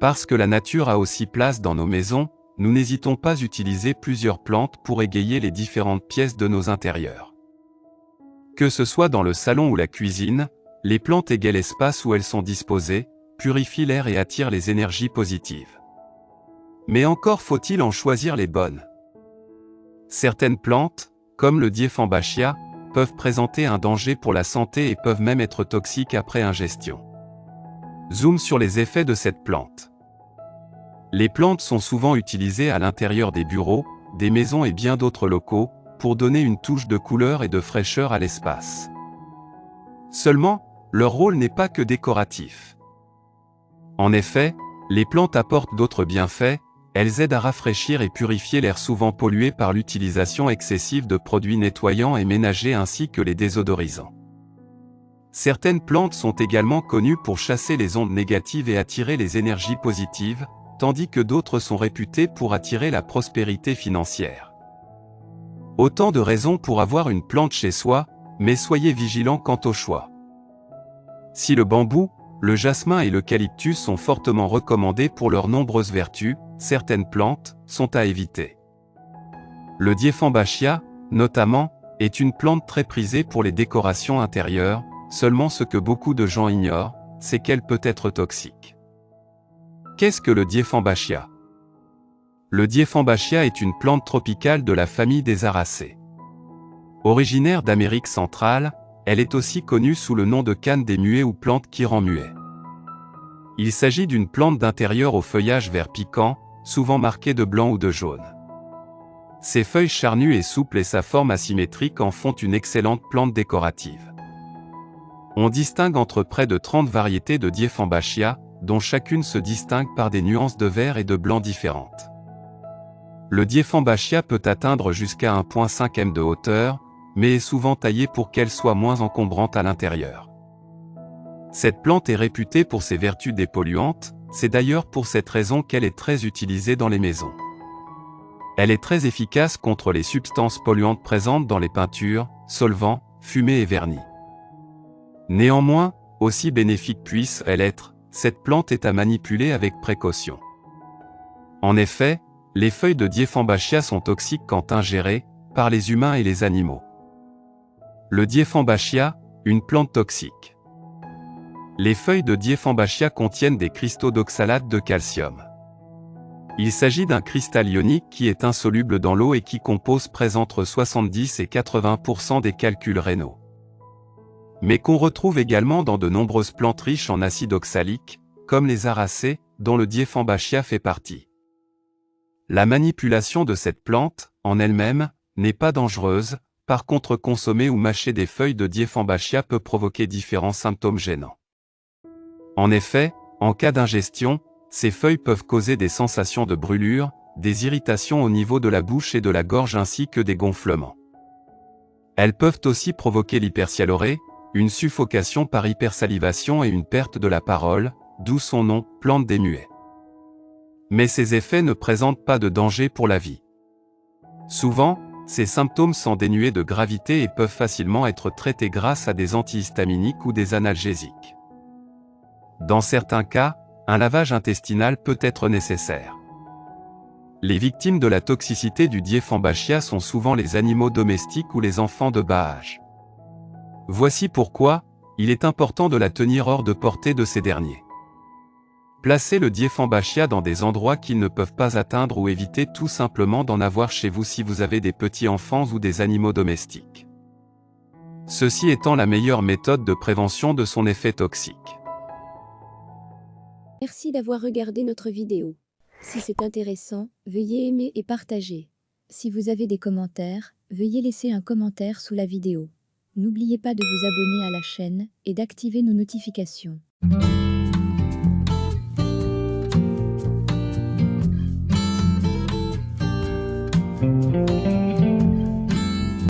Parce que la nature a aussi place dans nos maisons, nous n'hésitons pas à utiliser plusieurs plantes pour égayer les différentes pièces de nos intérieurs. Que ce soit dans le salon ou la cuisine, les plantes égayent l'espace où elles sont disposées, purifient l'air et attirent les énergies positives. Mais encore faut-il en choisir les bonnes. Certaines plantes, comme le Dieffenbachia, peuvent présenter un danger pour la santé et peuvent même être toxiques après ingestion. Zoom sur les effets de cette plante. Les plantes sont souvent utilisées à l'intérieur des bureaux, des maisons et bien d'autres locaux, pour donner une touche de couleur et de fraîcheur à l'espace. Seulement, leur rôle n'est pas que décoratif. En effet, les plantes apportent d'autres bienfaits, elles aident à rafraîchir et purifier l'air souvent pollué par l'utilisation excessive de produits nettoyants et ménagers ainsi que les désodorisants. Certaines plantes sont également connues pour chasser les ondes négatives et attirer les énergies positives, tandis que d'autres sont réputées pour attirer la prospérité financière. Autant de raisons pour avoir une plante chez soi, mais soyez vigilants quant au choix. Si le bambou, le jasmin et l'eucalyptus sont fortement recommandés pour leurs nombreuses vertus, certaines plantes sont à éviter. Le Dieffenbachia, notamment, est une plante très prisée pour les décorations intérieures, seulement ce que beaucoup de gens ignorent, c'est qu'elle peut être toxique. Qu'est-ce que le Dieffenbachia? Le Dieffenbachia est une plante tropicale de la famille des Aracées. Originaire d'Amérique centrale, elle est aussi connue sous le nom de canne des muets ou plante qui rend muet. Il s'agit d'une plante d'intérieur au feuillage vert piquant, souvent marqué de blanc ou de jaune. Ses feuilles charnues et souples et sa forme asymétrique en font une excellente plante décorative. On distingue entre près de 30 variétés de Dieffenbachia, dont chacune se distingue par des nuances de vert et de blanc différentes. Le Dieffenbachia peut atteindre jusqu'à 1,5 m de hauteur, mais est souvent taillée pour qu'elle soit moins encombrante à l'intérieur. Cette plante est réputée pour ses vertus dépolluantes, c'est d'ailleurs pour cette raison qu'elle est très utilisée dans les maisons. Elle est très efficace contre les substances polluantes présentes dans les peintures, solvants, fumées et vernis. Néanmoins, aussi bénéfique puisse-elle être, cette plante est à manipuler avec précaution. En effet, les feuilles de Dieffenbachia sont toxiques quand ingérées, par les humains et les animaux. Le Dieffenbachia, une plante toxique. Les feuilles de Dieffenbachia contiennent des cristaux d'oxalate de calcium. Il s'agit d'un cristal ionique qui est insoluble dans l'eau et qui compose entre 70 et 80% des calculs rénaux. Mais qu'on retrouve également dans de nombreuses plantes riches en acide oxalique, comme les Aracées, dont le Dieffenbachia fait partie. La manipulation de cette plante, en elle-même, n'est pas dangereuse, par contre consommer ou mâcher des feuilles de Dieffenbachia peut provoquer différents symptômes gênants. En effet, en cas d'ingestion, ces feuilles peuvent causer des sensations de brûlure, des irritations au niveau de la bouche et de la gorge ainsi que des gonflements. Elles peuvent aussi provoquer l'hypersialorrhée, une suffocation par hypersalivation et une perte de la parole, d'où son nom, plante des muets. Mais ces effets ne présentent pas de danger pour la vie. Souvent, ces symptômes sont dénués de gravité et peuvent facilement être traités grâce à des antihistaminiques ou des analgésiques. Dans certains cas, un lavage intestinal peut être nécessaire. Les victimes de la toxicité du Dieffenbachia sont souvent les animaux domestiques ou les enfants de bas âge. Voici pourquoi, il est important de la tenir hors de portée de ces derniers. Placez le Dieffenbachia dans des endroits qu'ils ne peuvent pas atteindre ou évitez tout simplement d'en avoir chez vous si vous avez des petits-enfants ou des animaux domestiques. Ceci étant la meilleure méthode de prévention de son effet toxique. Merci d'avoir regardé notre vidéo. Si c'est intéressant, veuillez aimer et partager. Si vous avez des commentaires, veuillez laisser un commentaire sous la vidéo. N'oubliez pas de vous abonner à la chaîne et d'activer nos notifications.